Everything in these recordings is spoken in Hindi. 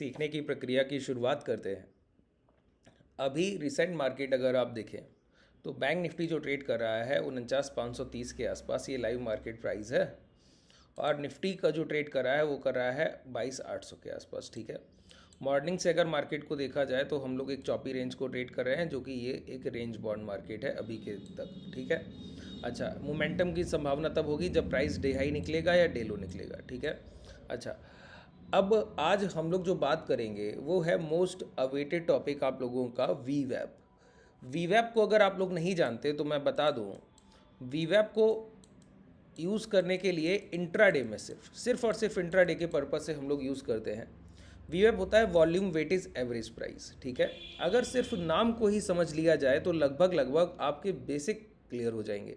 सीखने की प्रक्रिया की शुरुआत करते हैं। अभी रिसेंट मार्केट अगर आप देखें तो बैंक निफ्टी जो ट्रेड कर रहा है 49,530 के आसपास, ये लाइव मार्केट प्राइस है। और निफ्टी का जो ट्रेड कर रहा है वो कर रहा है 22,800 के आसपास। ठीक है, मॉर्निंग से अगर मार्केट को देखा जाए तो हम लोग एक चौपी रेंज को ट्रेड कर रहे हैं, जो कि ये एक रेंज बॉन्ड मार्केट है अभी के तक। ठीक है, अच्छा, मोमेंटम की संभावना तब होगी जब प्राइस डे हाई निकलेगा या डे लो निकलेगा। ठीक है, अच्छा, अब आज हम लोग जो बात करेंगे वो है मोस्ट अवेटेड टॉपिक आप लोगों का, वी वैप। वी वैप को अगर आप लोग नहीं जानते तो मैं बता दूं, वी वैप को यूज़ करने के लिए इंट्राडे में सिर्फ और सिर्फ इंट्राडे के पर्पज़ से हम लोग यूज़ करते हैं। वी वैप होता है वॉल्यूम वेटेज एवरेज प्राइस। ठीक है, अगर सिर्फ नाम को ही समझ लिया जाए तो लगभग लगभग आपके बेसिक क्लियर हो जाएंगे।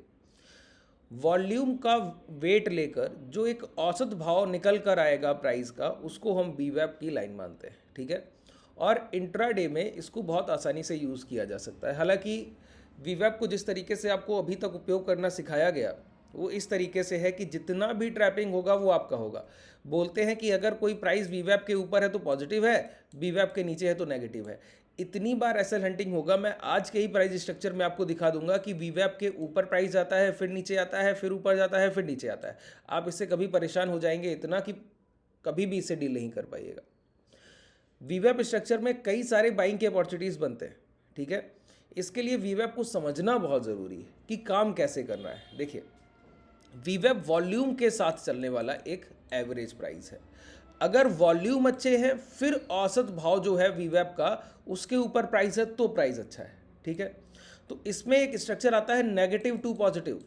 वॉल्यूम का वेट लेकर जो एक औसत भाव निकल कर आएगा प्राइस का, उसको हम वीवैप की लाइन मानते हैं। ठीक है, और इंट्राडे में इसको बहुत आसानी से यूज़ किया जा सकता है। हालांकि वीवैप को जिस तरीके से आपको अभी तक उपयोग करना सिखाया गया वो इस तरीके से है कि जितना भी ट्रैपिंग होगा वो आपका होगा। बोलते हैं कि अगर कोई प्राइस वीवैप के ऊपर है तो पॉजिटिव है, वीवैप के नीचे है तो नेगेटिव है। इतनी बार एसएल हंटिंग होगा, मैं आज के ही प्राइस स्ट्रक्चर में आपको दिखा दूंगा कि वीवैप के ऊपर प्राइस जाता है, फिर नीचे आता है, फिर ऊपर जाता है, फिर नीचे आता है। आप इससे कभी परेशान हो जाएंगे इतना कि कभी भी इसे डील नहीं कर पाइएगा। वीवैप स्ट्रक्चर में कई सारे बाइंग के अपॉर्चुनिटीज़ बनते हैं। ठीक है, इसके लिए वीवैप को समझना बहुत ज़रूरी है कि काम कैसे करना है। देखिए, वीवैप वॉल्यूम के साथ चलने वाला एक एवरेज प्राइस है। अगर वॉल्यूम अच्छे हैं फिर औसत भाव जो है वीवैप का उसके ऊपर प्राइस है तो प्राइस अच्छा है। ठीक है, तो इसमें एक स्ट्रक्चर आता है negative to positive.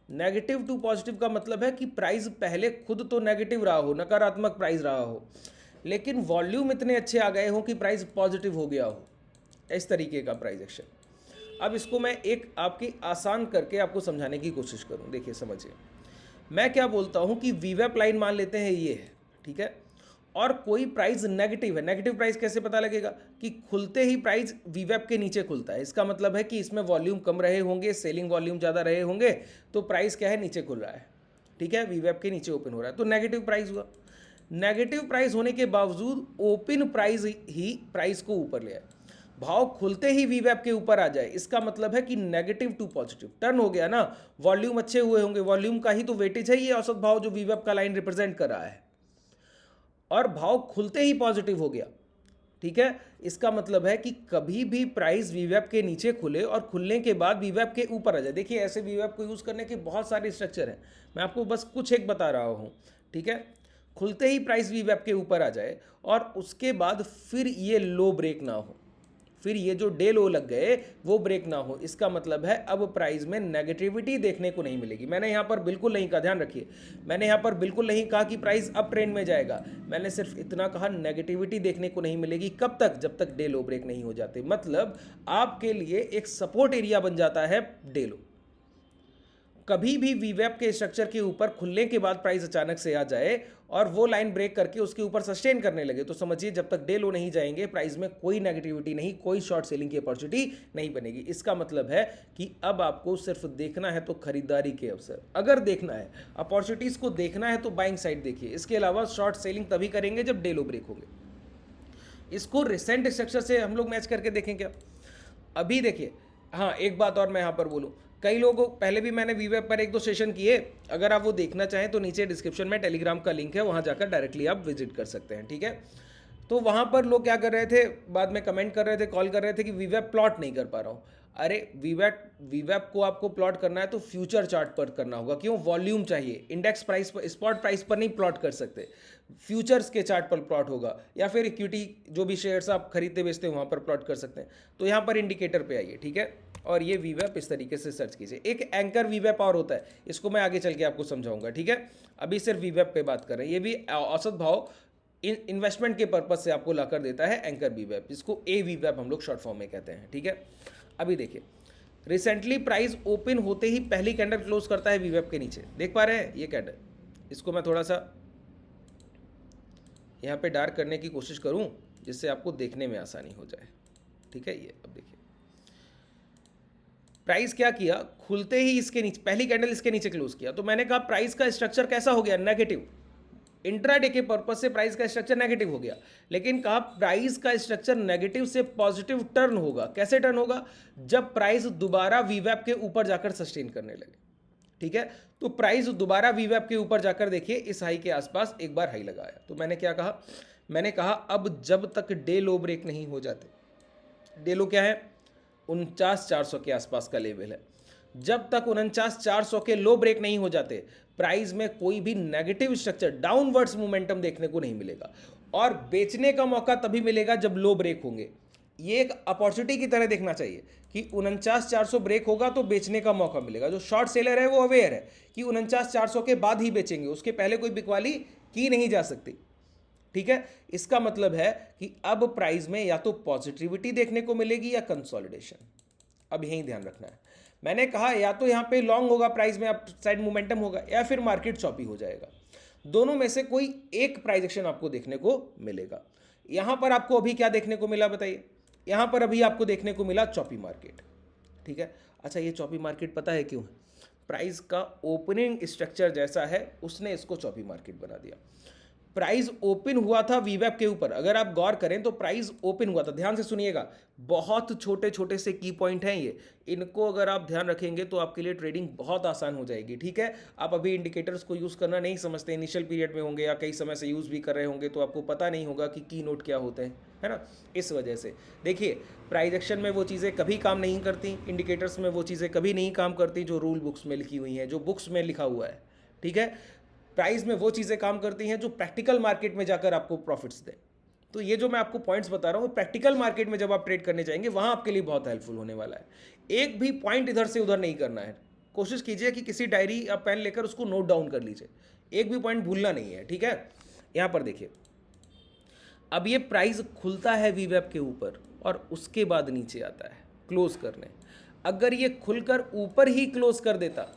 Negative to positive का मतलब है कि प्राइस पहले खुद तो नेगेटिव रहा हो, नकारात्मक प्राइस रहा हो, लेकिन वॉल्यूम इतने अच्छे आ गए हो कि प्राइस पॉजिटिव हो गया हो। इस तरीके का प्राइस एक्शन। अब इसको मैं एक आपकी आसान करके आपको समझाने की कोशिश करूं। देखिए, समझिए, मैं क्या बोलता हूं कि वीवैप लाइन मान लेते हैं ये है। ठीक है, और कोई प्राइस नेगेटिव है। नेगेटिव प्राइस कैसे पता लगेगा? कि खुलते ही प्राइस वीवैप के नीचे खुलता है। इसका मतलब है कि इसमें वॉल्यूम कम रहे होंगे, सेलिंग वॉल्यूम ज़्यादा रहे होंगे, तो प्राइस क्या है, नीचे खुल रहा है। ठीक है, वीवैप के नीचे ओपन हो रहा है तो नेगेटिव प्राइस हुआ। नेगेटिव प्राइस होने के बावजूद ओपन प्राइस ही प्राइस को ऊपर ले आए, भाव खुलते ही वीवैप के ऊपर आ जाए, इसका मतलब है कि नेगेटिव टू पॉजिटिव टर्न हो गया ना। वॉल्यूम अच्छे हुए होंगे, वॉल्यूम का ही तो वेटेज है ये औसत भाव जो वीवैप का लाइन रिप्रेजेंट कर रहा है, और भाव खुलते ही पॉजिटिव हो गया। ठीक है, इसका मतलब है कि कभी भी प्राइस वीवैप के नीचे खुले और खुलने के बाद वीवैप के ऊपर आ जाए। देखिए, ऐसे वीवैप को यूज़ करने के बहुत सारे स्ट्रक्चर हैं, मैं आपको बस कुछ एक बता रहा हूँ। ठीक है, खुलते ही प्राइस वीवैप के ऊपर आ जाए और उसके बाद फिर ये लो ब्रेक ना हो, फिर ये जो डे लो लग गए वो ब्रेक ना हो, इसका मतलब है अब प्राइस में नेगेटिविटी देखने को नहीं मिलेगी। मैंने यहाँ पर बिल्कुल नहीं कहा, ध्यान रखिए, मैंने यहाँ पर बिल्कुल नहीं कहा कि प्राइस अप ट्रेंड में जाएगा। मैंने सिर्फ इतना कहा नेगेटिविटी देखने को नहीं मिलेगी। कब तक? जब तक डे लो ब्रेक नहीं हो जाते। मतलब आपके लिए एक सपोर्ट एरिया बन जाता है डे लो। कभी भी वीवैप के स्ट्रक्चर के ऊपर खुलने के बाद प्राइस अचानक से आ जाए और वो लाइन ब्रेक करके उसके ऊपर सस्टेन करने लगे, तो समझिए जब तक डे लो नहीं जाएंगे प्राइस में कोई नेगेटिविटी नहीं, कोई शॉर्ट सेलिंग की अपॉर्चुनिटी नहीं बनेगी। इसका मतलब है कि अब आपको सिर्फ देखना है तो खरीदारी के अवसर, अगर देखना है अपॉर्चुनिटीज को देखना है तो बाइंग साइड देखिए। इसके अलावा शॉर्ट सेलिंग तभी करेंगे जब डे लो ब्रेक होंगे। इसको रिसेंट स्ट्रक्चर से हम लोग मैच करके देखें क्या? अभी देखिए, हाँ, एक बात और मैं यहाँ पर बोलूँ, कई लोगों, पहले भी मैंने वीवैप पर एक दो सेशन किए, अगर आप वो देखना चाहें तो नीचे डिस्क्रिप्शन में टेलीग्राम का लिंक है, वहाँ जाकर डायरेक्टली आप विजिट कर सकते हैं। ठीक है, तो वहाँ पर लोग क्या कर रहे थे, बाद में कमेंट कर रहे थे, कॉल कर रहे थे कि वीवैप प्लॉट नहीं कर पा रहा हूँ। अरे वीवैप वीवैप को आपको प्लॉट करना है तो फ्यूचर चार्ट पर करना होगा। क्यों? वॉल्यूम चाहिए, इंडेक्स प्राइस पर, स्पॉट प्राइस पर नहीं प्लॉट कर सकते, फ्यूचर्स के चार्ट पर प्लॉट होगा, या फिर इक्विटी जो भी शेयर्स आप खरीदते बेचते हैं वहाँ पर प्लॉट कर सकते हैं। तो यहाँ पर इंडिकेटर पे आइए। ठीक है, और ये वीवैप इस तरीके से सर्च कीजिए। एक एंकर वीवैप और होता है, इसको मैं आगे चल के आपको समझाऊंगा। ठीक है, अभी सिर्फ वीवैप पे बात कर रहे हैं। ये भी औसत भाव इन्वेस्टमेंट के पर्पज से आपको लाकर देता है एंकर वीवैप, जिसको ए वीवैप हम लोग शॉर्ट फॉर्म में कहते हैं। ठीक है, अभी देखिए, रिसेंटली प्राइस ओपन होते ही पहली कैंडल क्लोज करता है वीवैप के नीचे, देख पा रहे हैं ये कैंडल। इसको मैं थोड़ा सा यहाँ पे डार्क करने की कोशिश करूँ जिससे आपको देखने में आसानी हो जाए। ठीक है, ये अब देखिए, प्राइस क्या किया, खुलते ही इसके नीचे, पहली कैंडल इसके नीचे क्लोज किया, तो मैंने कहा प्राइस का स्ट्रक्चर कैसा हो गया, नेगेटिव। इंट्राडे के पर्पज से प्राइस का स्ट्रक्चर नेगेटिव हो गया, लेकिन कहा प्राइस का स्ट्रक्चर नेगेटिव से पॉजिटिव टर्न होगा। कैसे टर्न होगा? जब प्राइस दोबारा वीवैप के ऊपर जाकर सस्टेन करने लगे। ठीक है, तो प्राइस दोबारा वीवैप के ऊपर जाकर देखिए इस हाई के आसपास एक बार हाई लगाया। तो मैंने क्या कहा? मैंने कहा अब जब तक डे लो ब्रेक नहीं हो जाते, डे लो क्या है? 49,400 के आसपास का लेवल है। जब तक 49,400 के लो ब्रेक नहीं हो जाते, प्राइस में कोई भी नेगेटिव स्ट्रक्चर डाउनवर्ड्स मोमेंटम देखने को नहीं मिलेगा। और बेचने का मौका तभी मिलेगा जब लो ब्रेक होंगे। ये एक अपॉर्चुनिटी की तरह देखना चाहिए कि 49,400 ब्रेक होगा तो बेचने का मौका मिलेगा। जो शॉर्ट सेलर है वो अवेयर है कि 49,400 के बाद ही बेचेंगे, उसके पहले कोई बिकवाली की नहीं जा सकती। ठीक है, इसका मतलब है कि अब प्राइस में या तो पॉजिटिविटी देखने को मिलेगी या कंसोलिडेशन। अब यही ध्यान रखना है। मैंने कहा या तो यहाँ पे लॉन्ग होगा, प्राइस में अप साइड मोमेंटम होगा, या फिर मार्केट चॉपी हो जाएगा। दोनों में से कोई एक प्राइस एक्शन आपको देखने को मिलेगा। यहाँ पर आपको अभी क्या देखने को मिला बताइए? यहाँ पर अभी आपको देखने को मिला चॉपी मार्केट। ठीक है, अच्छा ये चॉपी मार्केट पता है क्यों है? प्राइस का ओपनिंग स्ट्रक्चर जैसा है उसने इसको चॉपी मार्केट बना दिया। प्राइस ओपन हुआ था वीवैप के ऊपर, अगर आप गौर करें तो प्राइस ओपन हुआ था, ध्यान से सुनिएगा, बहुत छोटे छोटे से की पॉइंट हैं ये, इनको अगर आप ध्यान रखेंगे तो आपके लिए ट्रेडिंग बहुत आसान हो जाएगी। ठीक है, आप अभी इंडिकेटर्स को यूज़ करना नहीं समझते, इनिशियल पीरियड में होंगे या कई समय से यूज़ भी कर रहे होंगे, तो आपको पता नहीं होगा कि की नोट क्या होते हैं, है ना। इस वजह से देखिए प्राइस एक्शन में वो चीज़ें कभी काम नहीं करती, इंडिकेटर्स में वो चीज़ें कभी नहीं काम करती जो रूल बुक्स में लिखी हुई हैं, जो बुक्स में लिखा हुआ है। ठीक है, प्राइस में वो चीज़ें काम करती हैं जो प्रैक्टिकल मार्केट में जाकर आपको प्रॉफिट्स दें। तो ये जो मैं आपको पॉइंट्स बता रहा हूँ, प्रैक्टिकल मार्केट में जब आप ट्रेड करने जाएंगे वहाँ आपके लिए बहुत हेल्पफुल होने वाला है। एक भी पॉइंट इधर से उधर नहीं करना है। कोशिश कीजिए कि किसी डायरी या पेन लेकर उसको नोट डाउन कर लीजिए, एक भी पॉइंट भूलना नहीं है। ठीक है, यहाँ पर देखिए अब ये प्राइस खुलता है वीवैप के ऊपर और उसके बाद नीचे आता है क्लोज करने। अगर ये खुलकर ऊपर ही क्लोज कर देता,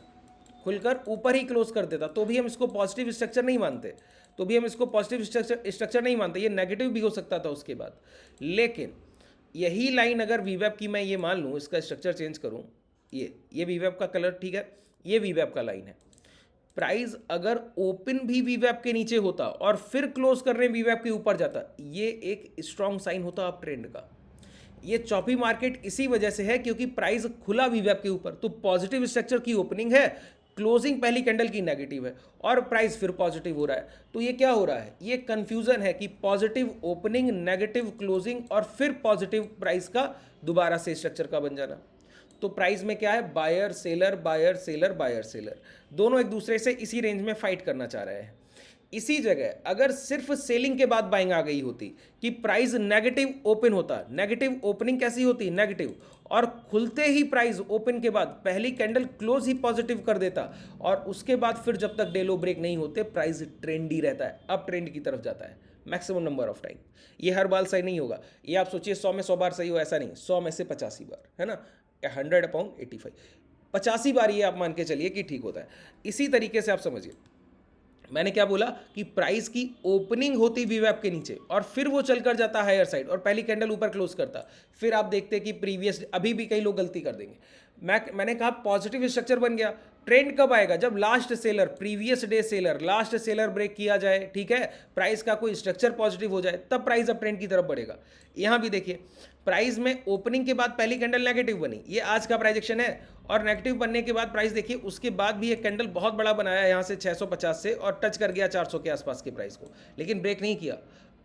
खुलकर ऊपर ही क्लोज कर देता, तो भी हम इसको पॉजिटिव स्ट्रक्चर नहीं मानते, तो भी हम इसको पॉजिटिव स्ट्रक्चर नहीं मानते, ये नेगेटिव भी हो सकता था उसके बाद। लेकिन यही लाइन अगर वीवैप की मैं ये मान लूँ, इसका स्ट्रक्चर चेंज करूँ, ये वीवैप का कलर, ठीक है, ये वीवैप का लाइन है। प्राइस अगर ओपन भी वीवैप के नीचे होता और फिर क्लोज करने वीवैप के ऊपर जाता, ये एक स्ट्रॉन्ग साइन होता अप ट्रेंड का। ये चॉपी मार्केट इसी वजह से है क्योंकि प्राइस खुला वीवैप के ऊपर, तो पॉजिटिव स्ट्रक्चर की ओपनिंग है, क्लोजिंग पहली कैंडल की नेगेटिव है और प्राइस फिर पॉजिटिव हो रहा है। तो ये क्या हो रहा है? ये कंफ्यूजन है कि पॉजिटिव ओपनिंग, नेगेटिव क्लोजिंग और फिर पॉजिटिव प्राइस का दोबारा से स्ट्रक्चर का बन जाना। तो प्राइस में क्या है? Buyer seller, buyer seller, buyer seller, दोनों एक दूसरे से इसी रेंज में फाइट करना चाह रहे हैं। इसी जगह अगर सिर्फ सेलिंग के बाद बाइंग आ गई होती कि प्राइस नेगेटिव ओपन होता, नेगेटिव ओपनिंग कैसी होती? नेगेटिव, और खुलते ही प्राइस ओपन के बाद पहली कैंडल क्लोज ही पॉजिटिव कर देता और उसके बाद फिर जब तक डे लो ब्रेक नहीं होते प्राइस ट्रेंडी रहता है, अप ट्रेंड की तरफ जाता है मैक्सिमम नंबर ऑफ टाइम। ये हर बार सही नहीं होगा, ये आप सोचिए 100 में 100 बार सही हो, ऐसा नहीं, 100 में से 85 बार, है ना, 100/85, 85 बार ये आप मान के चलिए कि ठीक होता है। इसी तरीके से आप समझिए, मैंने क्या बोला कि प्राइस की ओपनिंग होती वीवैप के नीचे और फिर वो चलकर जाता हायर साइड और पहली कैंडल ऊपर क्लोज करता, फिर आप देखते कि प्रीवियस, अभी भी कई लोग गलती कर देंगे, मैंने कहा पॉजिटिव स्ट्रक्चर बन गया। ट्रेंड कब आएगा? जब last seller, previous day seller, last seller break किया जाए, ठीक है, प्राइस का कोई स्ट्रक्चर पॉजिटिव हो जाए, तब प्राइस अब ट्रेंड की तरफ बढ़ेगा। यहां भी देखिए प्राइस में ओपनिंग के बाद पहली कैंडल नेगेटिव बनी, ये आज का प्राइजेक्शन है, और नेगेटिव बनने के बाद प्राइस देखिए उसके बाद भी एक कैंडल बहुत बड़ा बनाया यहाँ से 650 से और टच कर गया 400 के आसपास के प्राइस को, लेकिन ब्रेक नहीं किया।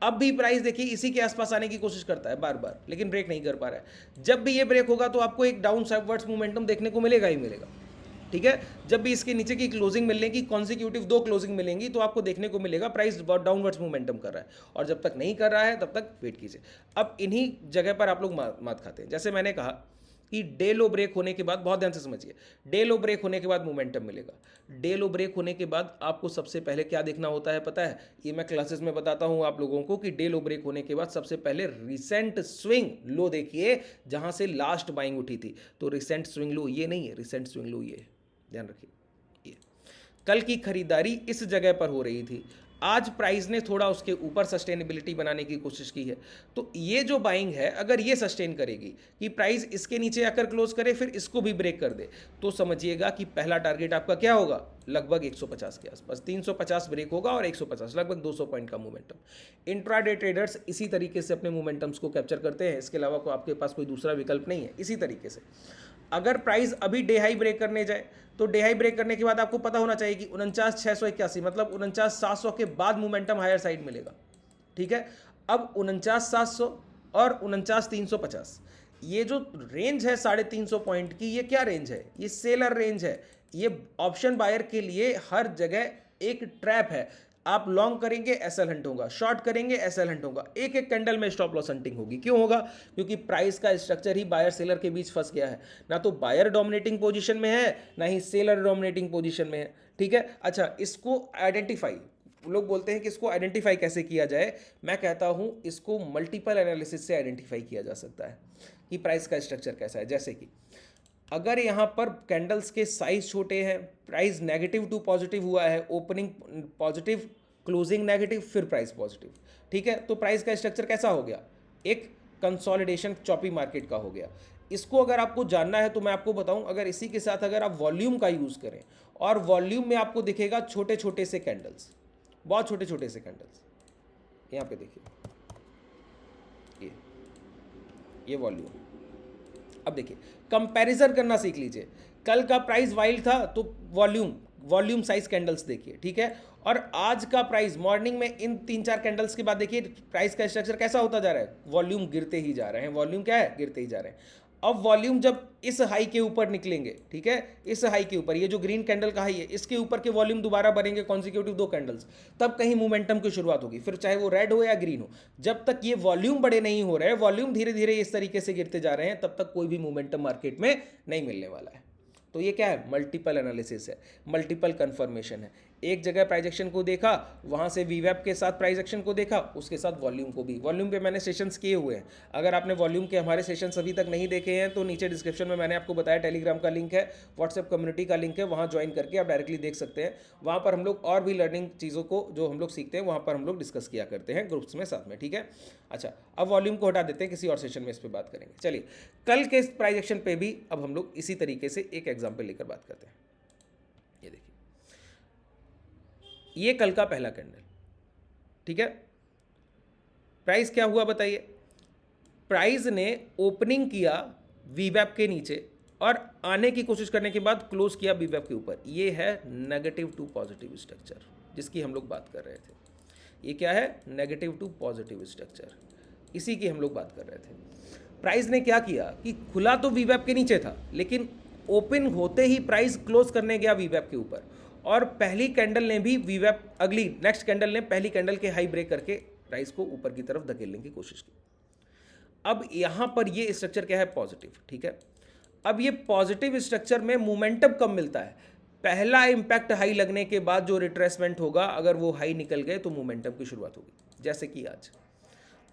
अब भी प्राइस देखिए इसी के आसपास आने की कोशिश करता है बार बार, लेकिन ब्रेक नहीं कर पा रहा है। जब भी ये ब्रेक होगा तो आपको एक डाउन साइडवर्ड्स मोमेंटम देखने को मिलेगा ही मिलेगा। ठीक है, जब भी इसके नीचे की क्लोजिंग मिलेगी, कॉन्सिक्यूटिव 2 क्लोजिंग मिलेंगी, तो आपको देखने को मिलेगा प्राइस डाउनवर्ड्स मोमेंटम कर रहा है, और जब तक नहीं कर रहा है तब तक वेट कीजिए। अब इन्हीं जगह पर आप लोग मात खाते हैं। जैसे मैंने कहा कि डे लो ब्रेक होने के बाद, बहुत ध्यान से समझिए, डे लो ब्रेक होने के बाद मोमेंटम मिलेगा। डे लो ब्रेक होने के बाद आपको सबसे पहले क्या देखना होता है पता है? ये मैं क्लासेस में बताता हूं आप लोगों को कि डे लो ब्रेक होने के बाद सबसे पहले रिसेंट स्विंग लो देखिए, जहां से लास्ट बाइंग उठी थी। तो रिसेंट स्विंग लो ये नहीं है, रिसेंट स्विंग लो ये, ध्यान रखिए। ये कल की खरीदारी इस जगह पर हो रही थी, आज प्राइस ने थोड़ा उसके ऊपर सस्टेनेबिलिटी बनाने की कोशिश की है। तो ये जो बाइंग है अगर ये सस्टेन करेगी कि प्राइस इसके नीचे आकर क्लोज करे फिर इसको भी ब्रेक कर दे, तो समझिएगा कि पहला टारगेट आपका क्या होगा, लगभग 150 के आसपास। 350 ब्रेक होगा और 150 लगभग 200 पॉइंट का मोमेंटम। इंट्राडे ट्रेडर्स इसी तरीके से अपने मोमेंटम्स को कैप्चर करते हैं, इसके अलावा आपके पास कोई दूसरा विकल्प नहीं है। इसी तरीके से अगर प्राइस अभी डे हाई ब्रेक करने जाए तो डे हाई ब्रेक करने के बाद आपको पता होना चाहिए कि 49,681 मतलब 49,700 के बाद मोमेंटम हायर साइड मिलेगा। ठीक है, अब 49,700 और 49,350 ये जो रेंज है 350 पॉइंट की, ये क्या रेंज है, ये सेलर रेंज है। ये ऑप्शन बायर के लिए हर जगह एक ट्रैप है। आप लॉन्ग करेंगे एसएल हंट होगा, शॉर्ट करेंगे एसएल हंट होगा, एक एक कैंडल में स्टॉप लॉस हंटिंग होगी। क्यों होगा, क्योंकि प्राइस का स्ट्रक्चर ही बायर सेलर के बीच फंस गया है। ना तो बायर डोमिनेटिंग पोजीशन में है ना ही सेलर डोमिनेटिंग पोजीशन में है। ठीक है, अच्छा इसको आइडेंटिफाई, लोग बोलते हैं कि इसको आइडेंटिफाई कैसे किया जाए, मैं कहता हूं इसको मल्टीपल एनालिसिस से आइडेंटिफाई किया जा सकता है कि प्राइस का स्ट्रक्चर कैसा है। जैसे कि अगर यहाँ पर कैंडल्स के साइज छोटे हैं, प्राइस नेगेटिव टू पॉजिटिव हुआ है, ओपनिंग पॉजिटिव क्लोजिंग नेगेटिव फिर प्राइस पॉजिटिव, ठीक है, तो प्राइस का स्ट्रक्चर कैसा हो गया, एक कंसोलिडेशन चॉपी मार्केट का हो गया। इसको अगर आपको जानना है तो मैं आपको बताऊं, अगर इसी के साथ अगर आप वॉल्यूम का यूज़ करें और वॉल्यूम में आपको दिखेगा छोटे छोटे से कैंडल्स, बहुत छोटे छोटे से कैंडल्स, यहाँ पे देखिए ये वॉल्यूम। अब देखिए कंपैरिजन करना सीख लीजिए। कल का प्राइस वाइल्ड था तो वॉल्यूम साइज कैंडल्स देखिए, ठीक है, और आज का प्राइस मॉर्निंग में इन 3-4 कैंडल्स के बाद देखिए प्राइस का स्ट्रक्चर कैसा होता जा रहा है, वॉल्यूम गिरते ही जा रहे हैं। वॉल्यूम क्या है, गिरते ही जा रहे हैं। अब वॉल्यूम जब इस हाई के ऊपर निकलेंगे, ठीक है, इस हाई के ऊपर, ये जो ग्रीन कैंडल का हाई है इसके ऊपर के वॉल्यूम दोबारा बनेंगे कॉन्सिक्यूटिव 2 कैंडल्स, तब कहीं मोमेंटम की शुरुआत होगी। फिर चाहे वो रेड हो या ग्रीन हो, जब तक ये वॉल्यूम बड़े नहीं हो रहे, वॉल्यूम धीरे धीरे इस तरीके से गिरते जा रहे हैं, तब तक कोई भी मोमेंटम मार्केट में नहीं मिलने वाला है। तो ये क्या है, मल्टीपल एनालिसिस है, मल्टीपल कंफर्मेशन है। एक जगह प्राइस एक्शन को देखा, वहाँ से वीवैप के साथ प्राइस एक्शन को देखा, उसके साथ वॉल्यूम को भी। वॉल्यूम पे मैंने सेशंस किए हुए हैं, अगर आपने वॉल्यूम के हमारे सेशंस अभी तक नहीं देखे हैं तो नीचे डिस्क्रिप्शन में मैंने आपको बताया टेलीग्राम का लिंक है, व्हाट्सएप कम्युनिटी का लिंक है, वहाँ ज्वाइन करके आप डायरेक्टली देख सकते हैं। वहाँ पर हम लोग और भी लर्निंग चीज़ों को जो हम लोग सीखते हैं वहाँ पर हम लोग डिस्कस किया करते हैं ग्रुप्स में साथ में, ठीक है। अच्छा, अब वॉल्यूम को हटा देते हैं, किसी और सेशन में इस पर बात करेंगे। चलिए, कल के प्राइस एक्शन पे भी अब हम लोग इसी तरीके से एक एग्जाम्पल लेकर बात करते हैं। ये देखिए, ये कल का पहला कैंडल, ठीक है, प्राइस क्या हुआ बताइए, प्राइस ने ओपनिंग किया वीवैप के नीचे और आने की कोशिश करने के बाद क्लोज किया वीवैप के ऊपर। ये है नेगेटिव टू पॉजिटिव स्ट्रक्चर जिसकी हम लोग बात कर रहे थे। ये क्या है, नेगेटिव टू पॉजिटिव स्ट्रक्चर, इसी की हम लोग बात कर रहे थे। प्राइस ने क्या किया कि खुला तो वीवैप के नीचे था, लेकिन ओपन होते ही प्राइस क्लोज करने गया वीवैप के ऊपर, और पहली कैंडल ने भी वीवैप, अगली नेक्स्ट कैंडल ने पहली कैंडल के हाई ब्रेक करके प्राइस को ऊपर की तरफ धकेलने की कोशिश की। अब यहां पर ये स्ट्रक्चर क्या है, पॉजिटिव, ठीक है। अब ये पॉजिटिव स्ट्रक्चर में मोमेंटम कब मिलता है, पहला इंपैक्ट हाई लगने के बाद जो रिट्रेसमेंट होगा, अगर वो हाई निकल गए तो मोमेंटम की शुरुआत होगी। जैसे कि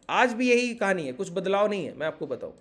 आज भी यही कहानी है, कुछ बदलाव नहीं है। मैं आपको बताऊं,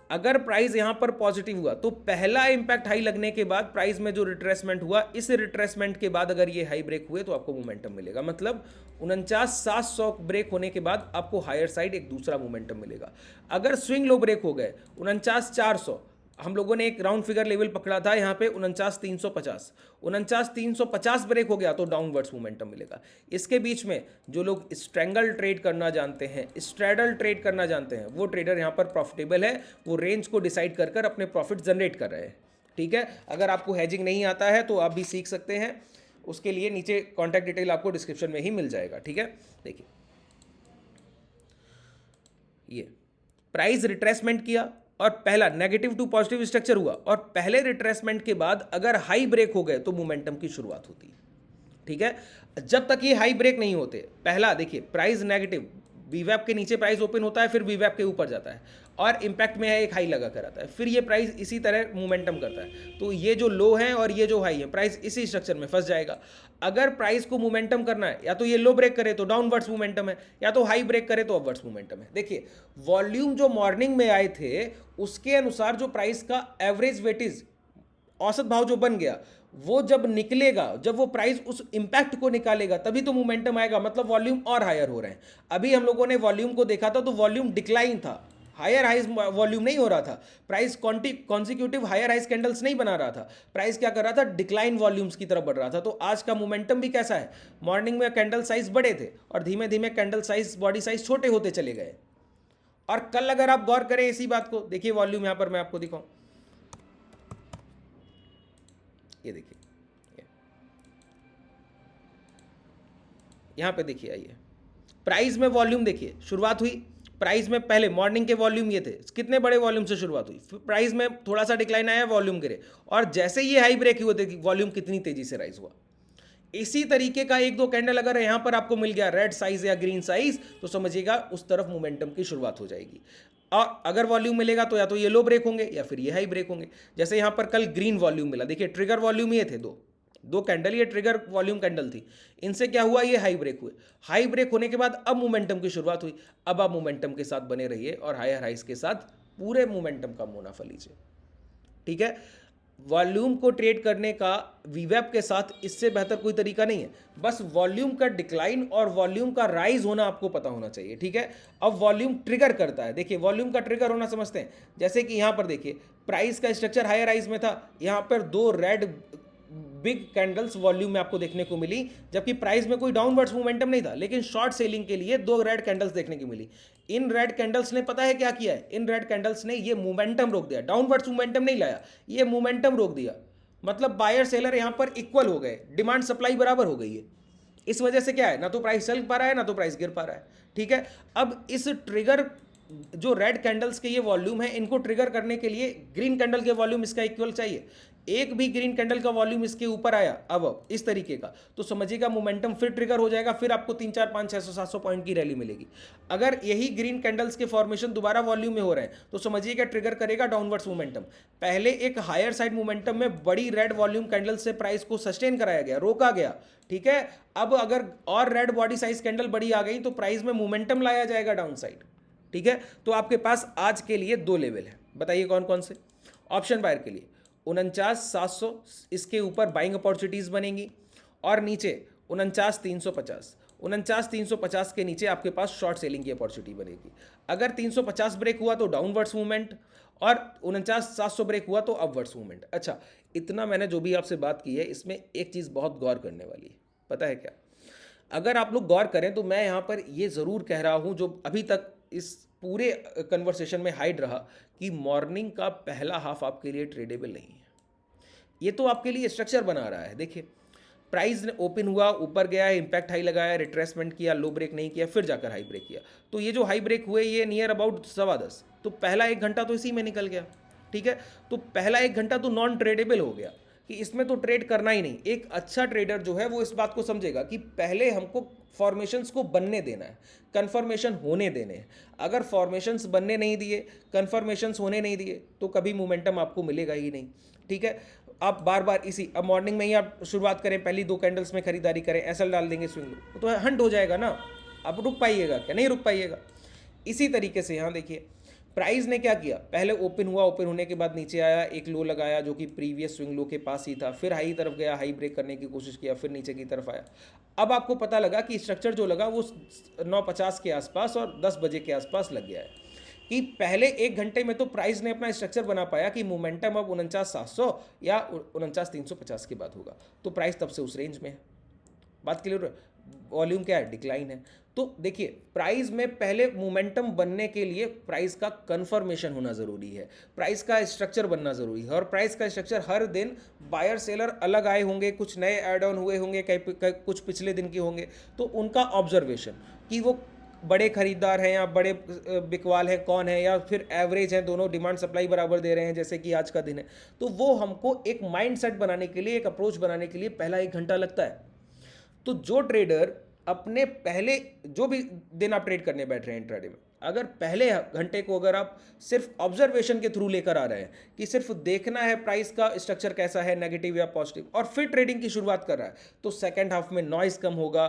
अगर प्राइस यहां पर पॉजिटिव हुआ तो पहला इंपैक्ट हाई लगने के बाद प्राइस में जो रिट्रेसमेंट हुआ, इस रिट्रेसमेंट के बाद अगर ये हाई ब्रेक हुए तो आपको मोमेंटम मिलेगा। मतलब 49,700 ब्रेक होने के बाद आपको हायर साइड एक दूसरा मोमेंटम मिलेगा। अगर स्विंग लो ब्रेक हो गए 49,400, हम लोगों ने एक राउंड फिगर लेवल पकड़ा था यहाँ पे 49,350, 49,350 ब्रेक हो गया तो डाउनवर्ड्स मोमेंटम मिलेगा। इसके बीच में जो लोग स्ट्रैंगल ट्रेड करना जानते हैं, स्ट्रैडल ट्रेड करना जानते हैं, वो ट्रेडर यहाँ पर प्रॉफिटेबल है, वो रेंज को डिसाइड कर कर अपने प्रॉफिट जनरेट कर रहे हैं, ठीक है। अगर आपको हैजिंग नहीं आता है तो आप भी सीख सकते हैं, उसके लिए नीचे कॉन्टैक्ट डिटेल आपको डिस्क्रिप्शन में ही मिल जाएगा, ठीक है। देखिए, ये प्राइस रिट्रेसमेंट किया और पहला नेगेटिव टू पॉजिटिव स्ट्रक्चर हुआ, और पहले रिट्रेसमेंट के बाद अगर हाई ब्रेक हो गए तो मोमेंटम की शुरुआत होती है, ठीक है। जब तक ये हाई ब्रेक नहीं होते, पहला देखिए प्राइस नेगेटिव, वीवैप के नीचे प्राइस ओपन होता है, फिर वीवैप के ऊपर जाता है और इंपैक्ट में है एक हाई लगा कर आता है, फिर ये प्राइस इसी तरह मोमेंटम करता है। तो ये जो लो है और ये जो हाई है, प्राइस इसी स्ट्रक्चर में फंस जाएगा। अगर प्राइस को मोमेंटम करना है, या तो ये लो ब्रेक करे तो डाउनवर्ड्स मोमेंटम है, या तो हाई ब्रेक करे तो अपवर्ड्स मोमेंटम है। देखिए, वॉल्यूम जो मॉर्निंग में आए थे उसके अनुसार जो प्राइस का एवरेज वेटेज औसत भाव जो बन गया वो जब निकलेगा, जब वो प्राइस उस इंपैक्ट को निकालेगा तभी तो मोमेंटम आएगा, मतलब वॉल्यूम और हायर हो रहे हैं। अभी हम लोगों ने वॉल्यूम को देखा था तो वॉल्यूम डिक्लाइन था, हायर हाइज वॉल्यूम नहीं हो रहा था, price consecutive higher highs candles नहीं बना रहा था, प्राइस क्या कर रहा था, डिक्लाइन वॉल्यूम्स की तरफ बढ़ रहा था। तो आज का मोमेंटम भी कैसा है, मॉर्निंग में कैंडल साइज बड़े थे और धीमे धीमे कैंडल साइज बॉडी साइज छोटे होते चले गए। और कल अगर आप गौर करें इसी बात को, देखिए वॉल्यूम यहां पर मैं आपको दिखाऊं, ये देखिए यहां पे देखिए, आइए प्राइस में वॉल्यूम देखिए, शुरुआत हुई प्राइस में, पहले मॉर्निंग के वॉल्यूम ये थे, कितने बड़े वॉल्यूम से शुरुआत हुई, फिर प्राइस में थोड़ा सा डिक्लाइन आया, वॉल्यूम गिरे, और जैसे ये हाई ब्रेक हुए थे वॉल्यूम कितनी तेजी से राइज हुआ। इसी तरीके का एक दो कैंडल अगर यहां पर आपको मिल गया रेड साइज या ग्रीन साइज, तो समझिएगा उस तरफ मोमेंटम की शुरुआत हो जाएगी। और अगर वॉल्यूम मिलेगा तो या तो ये लो ब्रेक होंगे या फिर ये हाई ब्रेक होंगे। जैसे यहां पर कल ग्रीन वॉल्यूम मिला, देखिए ट्रिगर वॉल्यूम ये थे दो दो कैंडल, ये ट्रिगर वॉल्यूम कैंडल थी, इनसे क्या हुआ, ये हाई ब्रेक हुए, हाई ब्रेक होने के बाद अब मोमेंटम की शुरुआत हुई। अब आप मोमेंटम के साथ बने रहिए और हायर हाइस के साथ पूरे मोमेंटम का मुनाफा लीजिए, ठीक है। वॉल्यूम को ट्रेड करने का वीवैप के साथ इससे बेहतर कोई तरीका नहीं है, बस वॉल्यूम का डिक्लाइन और वॉल्यूम का राइज होना आपको पता होना चाहिए, ठीक है। अब वॉल्यूम ट्रिगर करता है, देखिए वॉल्यूम का ट्रिगर होना समझते हैं, जैसे कि यहां पर देखिए प्राइस का स्ट्रक्चर हायर राइज में था, यहां पर दो रेड बिग कैंडल्स वॉल्यूम में आपको देखने को मिली, जबकि प्राइस में कोई डाउनवर्ड्स मोमेंटम नहीं था, लेकिन शॉर्ट सेलिंग के लिए दो रेड कैंडल्स देखने को मिली। इन रेड कैंडल्स ने पता है क्या किया है, इन रेड कैंडल्स ने ये मोमेंटम रोक दिया, डाउनवर्ड्स मोमेंटम नहीं लाया, ये मोमेंटम रोक दिया, मतलब बायर सेलर यहां पर इक्वल हो गए, डिमांड सप्लाई बराबर हो गई है। इस वजह से क्या है, ना तो प्राइस चल पा रहा है ना तो प्राइस गिर पा रहा है, ठीक है। अब इस ट्रिगर जो रेड कैंडल्स के ये वॉल्यूम है, इनको ट्रिगर करने के लिए ग्रीन कैंडल के वॉल्यूम इसका इक्वल चाहिए। एक भी ग्रीन कैंडल का वॉल्यूम इसके ऊपर आया अब इस तरीके का, तो समझिएगा मोमेंटम फिर ट्रिगर हो जाएगा, फिर आपको 3 4 5 600 700 पॉइंट की रैली मिलेगी। अगर यही ग्रीन कैंडल्स के फॉर्मेशन दोबारा वॉल्यूम में हो रहे हैं तो समझिएगा ट्रिगर करेगा डाउनवर्ड्स मोमेंटम। पहले एक हायर साइड मोमेंटम में बड़ी रेड वॉल्यूम कैंडल से प्राइस को सस्टेन कराया गया, रोका गया, ठीक है। अब अगर और रेड बॉडी साइज कैंडल बड़ी आ गई तो प्राइस में मोमेंटम लाया जाएगा डाउन साइड, ठीक है। तो आपके पास आज के लिए दो लेवल है, बताइए कौन कौन से। ऑप्शन बायर के लिए 49,700, इसके ऊपर बाइंग अपॉर्चुनिटीज बनेंगी, और नीचे 49,350, 49,350 के नीचे आपके पास शॉर्ट सेलिंग की अपॉर्चुनिटी बनेगी। अगर 350 ब्रेक हुआ तो डाउनवर्ड्स मूवमेंट, और 49,700 ब्रेक हुआ तो अपवर्ड्स मूवमेंट। अच्छा, इतना मैंने जो भी आपसे बात की है, इसमें एक चीज़ बहुत गौर करने वाली है, पता है क्या, अगर आप लोग गौर करें तो मैं यहाँ पर ये ज़रूर कह रहा हूँ, जो अभी तक इस पूरे कन्वर्सेशन में हाइड रहा, कि मॉर्निंग का पहला हाफ आपके लिए ट्रेडेबल नहीं है। ये तो आपके लिए स्ट्रक्चर बना रहा है, देखिए प्राइस ने ओपन हुआ, ऊपर गया, इंपैक्ट हाई लगाया, रिट्रेसमेंट किया, लो ब्रेक नहीं किया, फिर जाकर हाई ब्रेक किया। तो ये जो हाई ब्रेक हुए ये नियर अबाउट 10:15, तो पहला 1 घंटा तो इसी में निकल गया, ठीक है। तो पहला 1 घंटा तो नॉन ट्रेडेबल हो गया, कि इसमें तो ट्रेड करना ही नहीं। एक अच्छा ट्रेडर जो है वो इस बात को समझेगा कि पहले हमको फॉर्मेशंस को बनने देना है, कन्फर्मेशन होने देने हैं। अगर फॉर्मेशंस बनने नहीं दिए, कन्फर्मेशंस होने नहीं दिए, तो कभी मोमेंटम आपको मिलेगा ही नहीं, ठीक है। आप बार बार इसी, अब मॉर्निंग में ही आप शुरुआत करें, पहली 2 कैंडल्स में खरीदारी करें, एसएल डाल देंगे स्विंग लो, तो हंट हो जाएगा ना, आप रुक पाइएगा क्या, नहीं रुक पाइएगा। इसी तरीके से यहाँ देखिए प्राइस ने क्या किया, पहले ओपन हुआ, ओपन होने के बाद नीचे आया, एक लो लगाया जो कि प्रीवियस स्विंग लो के पास ही था, फिर हाई तरफ गया, हाई ब्रेक करने की कोशिश किया, फिर नीचे की तरफ आया। अब आपको पता लगा कि स्ट्रक्चर जो लगा वो 9:50 के आसपास और 10 बजे के आसपास लग गया है, कि पहले 1 घंटे में तो प्राइस ने अपना स्ट्रक्चर बना पाया कि मोमेंटम अब 49,700 या 49,350 के बाद होगा, तो प्राइस तब से उस रेंज में है। बात क्लियर है, वॉल्यूम क्या है, डिक्लाइन है। तो देखिए प्राइस में पहले मोमेंटम बनने के लिए प्राइस का कंफर्मेशन होना ज़रूरी है, प्राइस का स्ट्रक्चर बनना ज़रूरी है, और प्राइस का स्ट्रक्चर हर दिन बायर सेलर अलग आए होंगे, कुछ नए ऐड ऑन हुए होंगे, कुछ पिछले दिन के होंगे, तो उनका ऑब्जर्वेशन कि वो बड़े खरीदार हैं या बड़े बिकवाल हैं कौन है, या फिर एवरेज हैं, दोनों डिमांड सप्लाई बराबर दे रहे हैं जैसे कि आज का दिन है, तो वो हमको एक माइंड सेट बनाने के लिए, एक अप्रोच बनाने के लिए पहला 1 घंटा लगता है। तो जो ट्रेडर अपने पहले, जो भी दिन आप ट्रेड करने बैठ रहे हैं इंट्राडे में, अगर पहले घंटे को अगर आप सिर्फ ऑब्जर्वेशन के थ्रू लेकर आ रहे हैं कि सिर्फ देखना है प्राइस का स्ट्रक्चर कैसा है, नेगेटिव या पॉजिटिव, और फिर ट्रेडिंग की शुरुआत कर रहा है, तो सेकंड हाफ में नॉइज कम होगा,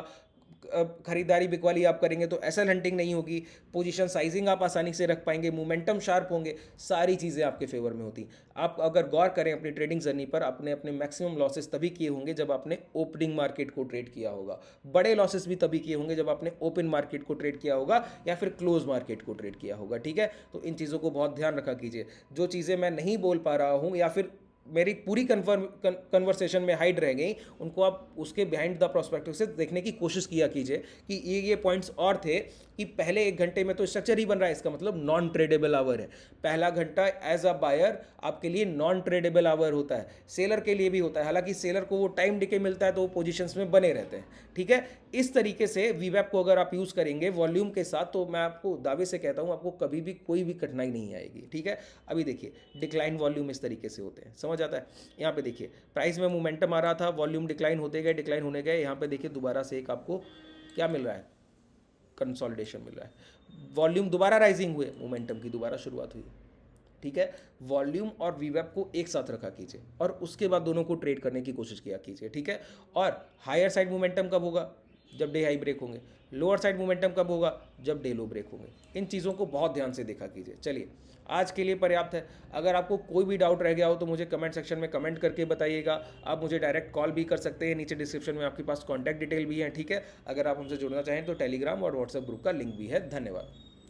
खरीदारी बिकवाली आप करेंगे तो एसएल हंटिंग नहीं होगी, पोजीशन साइजिंग आप आसानी से रख पाएंगे, मोमेंटम शार्प होंगे, सारी चीज़ें आपके फेवर में होती। आप अगर गौर करें अपनी ट्रेडिंग जर्नी पर, आपने अपने मैक्सिमम लॉसेस तभी किए होंगे जब आपने ओपनिंग मार्केट को ट्रेड किया होगा, बड़े लॉसेस भी तभी किए होंगे जब आपने ओपन मार्केट को ट्रेड किया होगा या फिर क्लोज मार्केट को ट्रेड किया होगा। ठीक है, तो इन चीज़ों को बहुत ध्यान रखा कीजिए। जो चीज़ें मैं नहीं बोल पा रहा हूँ या फिर मेरी पूरी कन्वर्सेशन में हाइड रह गई, उनको आप उसके बिहाइंड द प्रोस्पेक्टिव से देखने की कोशिश किया कीजिए कि ये पॉइंट्स और थे कि पहले 1 घंटे में तो स्ट्रक्चर ही बन रहा है, इसका मतलब नॉन ट्रेडेबल आवर है। पहला घंटा एज अ बायर आपके लिए नॉन ट्रेडेबल आवर होता है, सेलर के लिए भी होता है, हालांकि सेलर को वो टाइम डिके मिलता है तो वो पोजीशंस में बने रहते हैं। ठीक है, इस तरीके से वीवैप को अगर आप यूज़ करेंगे वॉल्यूम के साथ, तो मैं आपको दावे से कहता हूँ आपको कभी भी कोई भी कठिनाई नहीं आएगी। ठीक है, अभी देखिए डिक्लाइन वॉल्यूम इस तरीके से होते हैं, समझ आता है। यहाँ पे देखिए प्राइस में मोमेंटम आ रहा था, वॉल्यूम डिक्लाइन होते गए, डिक्लाइन होने गए, यहाँ पे देखिए दोबारा से एक आपको क्या मिल रहा है, कंसोलिडेशन मिल रहा है, वॉल्यूम दोबारा राइजिंग हुए, मोमेंटम की दोबारा शुरुआत हुई। ठीक है, वॉल्यूम और वीवेप को एक साथ रखा कीजिए और उसके बाद दोनों को ट्रेड करने की कोशिश किया कीजिए। ठीक है, और हायर साइड मोमेंटम कब होगा, जब डे हाई ब्रेक होंगे, लोअर साइड मोमेंटम कब होगा, जब डे लो ब्रेक होंगे। इन चीज़ों को बहुत ध्यान से देखा कीजिए। चलिए, आज के लिए पर्याप्त है। अगर आपको कोई भी डाउट रह गया हो तो मुझे कमेंट सेक्शन में कमेंट करके बताइएगा। आप मुझे डायरेक्ट कॉल भी कर सकते हैं, नीचे डिस्क्रिप्शन में आपके पास कॉन्टैक्ट डिटेल भी है। ठीक है, अगर आप हमसे जुड़ना चाहें तो टेलीग्राम और व्हाट्सएप ग्रुप का लिंक भी है। धन्यवाद।